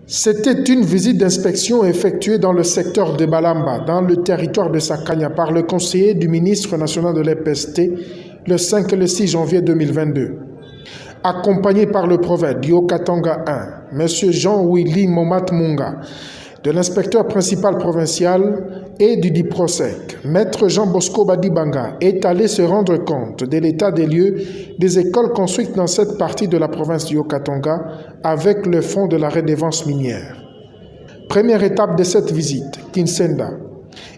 C'était une visite d'inspection effectuée dans le secteur de Balamba, dans le territoire de Sakanya, par le conseiller du ministre national de l'EPST le 5 et le 6 janvier 2022. Accompagné par le prophète du Haut-Katanga 1, M. Jean-Willy Momat Munga, de l'inspecteur principal provincial et du DIPROSEC, Maître Jean-Bosco Badibanga, est allé se rendre compte de l'état des lieux des écoles construites dans cette partie de la province du Haut-Katanga avec le fonds de la redevance minière. Première étape de cette visite, Kinsenda.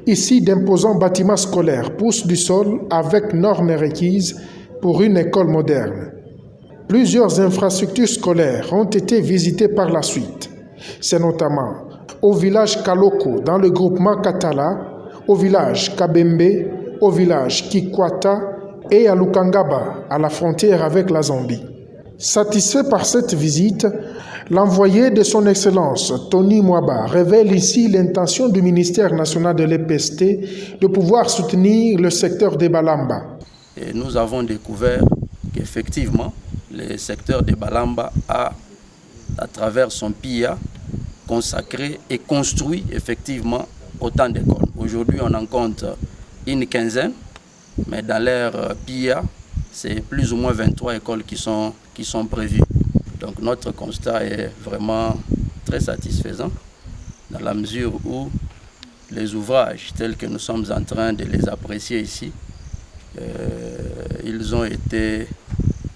Ici, d'imposants bâtiments scolaires poussent du sol avec normes requises pour une école moderne. Plusieurs infrastructures scolaires ont été visitées par la suite. C'est notamment au village Kaloko, dans le groupement Katala, au village Kabembe, au village Kikwata et à Lukangaba, à la frontière avec la Zambie. Satisfait par cette visite, l'envoyé de son Excellence, Tony Mwaba, révèle ici l'intention du ministère national de l'EPST de pouvoir soutenir le secteur des Balamba. Et nous avons découvert qu'effectivement, le secteur des Balamba a, à travers son PIA, consacré et construit effectivement autant d'écoles. Aujourd'hui, on en compte une quinzaine, mais dans leur PIA, c'est plus ou moins 23 écoles qui sont prévues. Donc notre constat est vraiment très satisfaisant dans la mesure où les ouvrages tels que nous sommes en train de les apprécier ici, ils ont été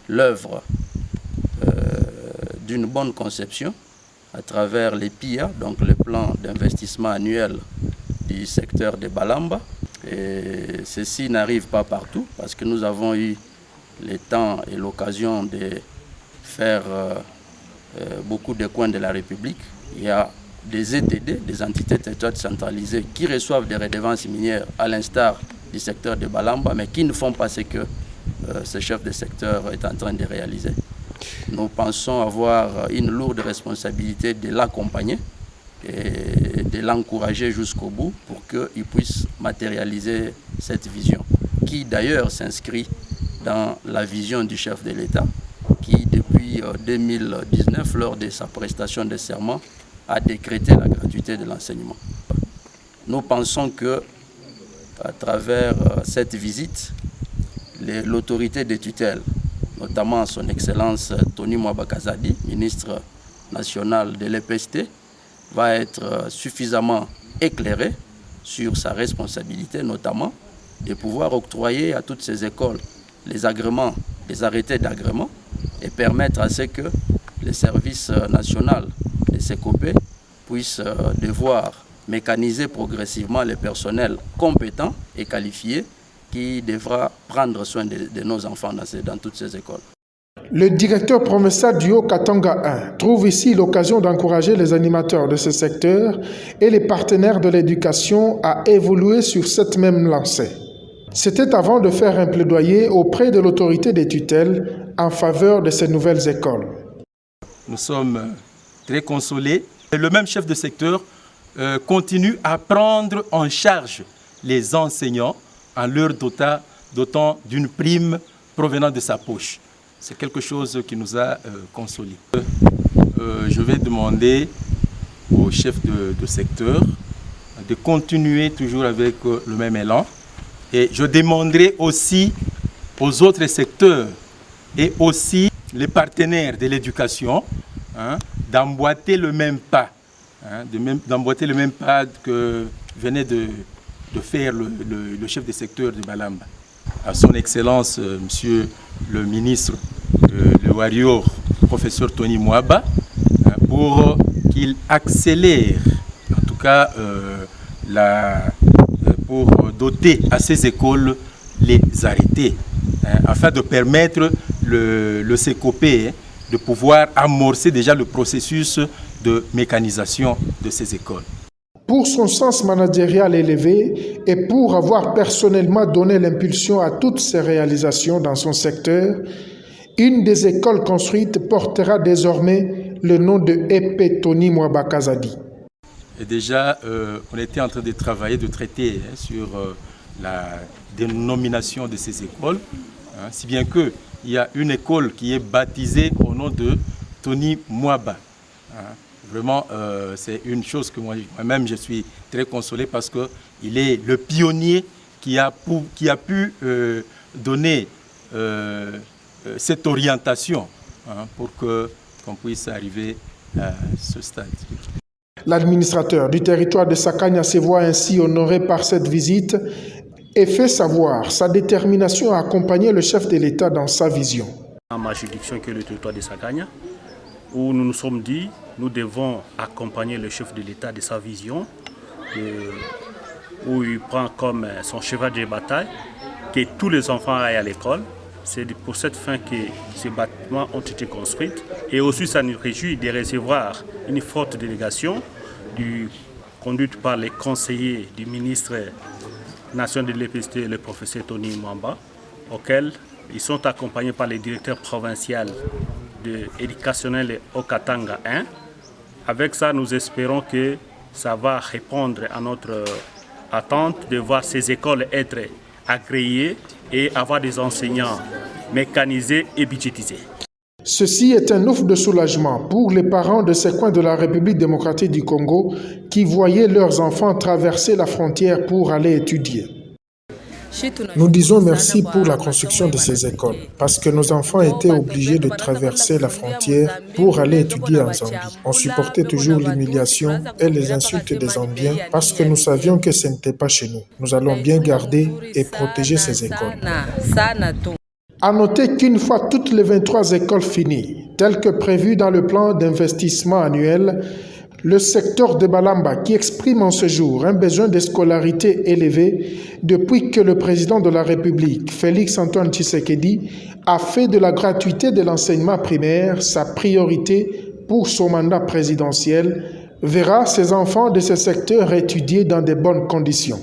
l'œuvre d'une bonne conception à travers les PIA, donc le plan d'investissement annuel du secteur de Balamba. Et ceci n'arrive pas partout parce que nous avons eu le temps et l'occasion de faire beaucoup de coins de la République. Il y a des ETD, des entités territoriales centralisées, qui reçoivent des redevances minières à l'instar du secteur de Balamba, mais qui ne font pas ce que ce chef de secteur est en train de réaliser. Nous pensons avoir une lourde responsabilité de l'accompagner et de l'encourager jusqu'au bout pour qu'il puisse matérialiser cette vision, qui d'ailleurs s'inscrit dans la vision du chef de l'État, qui depuis 2019, lors de sa prestation de serment, a décrété la gratuité de l'enseignement. Nous pensons que, à travers cette visite, l'autorité de tutelle, notamment son Excellence Tony Mwaba Kazadi, ministre national de l'EPST, va être suffisamment éclairé sur sa responsabilité, notamment de pouvoir octroyer à toutes ces écoles les agréments, les arrêtés d'agrément et permettre à ce que les services nationaux de CECOPE puissent devoir mécaniser progressivement les personnels compétents et qualifiés qui devra prendre soin de nos enfants dans toutes ces écoles. Le directeur provincial du Haut-Katanga 1 trouve ici l'occasion d'encourager les animateurs de ce secteur et les partenaires de l'éducation à évoluer sur cette même lancée. C'était avant de faire un plaidoyer auprès de l'autorité des tutelles en faveur de ces nouvelles écoles. Nous sommes très consolés. Le même chef de secteur continue à prendre en charge les enseignants en leur dotant d'une prime provenant de sa poche. C'est quelque chose qui nous a consolés. Je vais demander au chef de secteur de continuer toujours avec le même élan. Et je demanderai aussi aux autres secteurs et aussi les partenaires de l'éducation d'emboîter le même pas. D'emboîter le même pas que venait de faire le chef de secteur de Balamba. À son Excellence, Monsieur le ministre, le warrior, professeur Tony Mwaba, pour qu'il accélère, en tout cas, pour doter à ces écoles les arrêtés, afin de permettre le CECOPE de pouvoir amorcer déjà le processus de mécanisation de ces écoles. Pour son sens managérial élevé et pour avoir personnellement donné l'impulsion à toutes ces réalisations dans son secteur, une des écoles construites portera désormais le nom de EP Tony Mwaba Kazadi. Et déjà, on était en train de travailler, de traiter sur la dénomination de ces écoles, si bien qu'il y a une école qui est baptisée au nom de Tony Mwaba. Vraiment, c'est une chose que moi-même je suis très consolé parce qu'il est le pionnier qui a pu donner cette orientation pour qu'on puisse arriver à ce stade. L'administrateur du territoire de Sakanya se voit ainsi honoré par cette visite et fait savoir sa détermination à accompagner le chef de l'État dans sa vision. Dans ma juridiction qui est le territoire de Sakanya, où nous nous sommes dit, nous devons accompagner le chef de l'État de sa vision, où il prend comme son cheval de bataille que tous les enfants aillent à l'école. C'est pour cette fin que ces bâtiments ont été construits. Et aussi, ça nous réjouit de recevoir une forte délégation conduite par les conseillers du ministre national de l'EPST, le professeur Tony Mwamba, auxquels ils sont accompagnés par les directeurs provinciaux éducationnels au Katanga 1. Avec ça, nous espérons que ça va répondre à notre attente de voir ces écoles être agréées et avoir des enseignants mécanisés et budgétisés. Ceci est un ouf de soulagement pour les parents de ces coins de la République démocratique du Congo qui voyaient leurs enfants traverser la frontière pour aller étudier. Nous disons merci pour la construction de ces écoles, parce que nos enfants étaient obligés de traverser la frontière pour aller étudier en Zambie. On supportait toujours l'humiliation et les insultes des Zambiens parce que nous savions que ce n'était pas chez nous. Nous allons bien garder et protéger ces écoles. À noter qu'une fois toutes les 23 écoles finies, telles que prévues dans le plan d'investissement annuel, le secteur de Balamba, qui exprime en ce jour un besoin de scolarité élevé depuis que le président de la République, Félix-Antoine Tshisekedi, a fait de la gratuité de l'enseignement primaire sa priorité pour son mandat présidentiel, verra ses enfants de ce secteur étudier dans de bonnes conditions.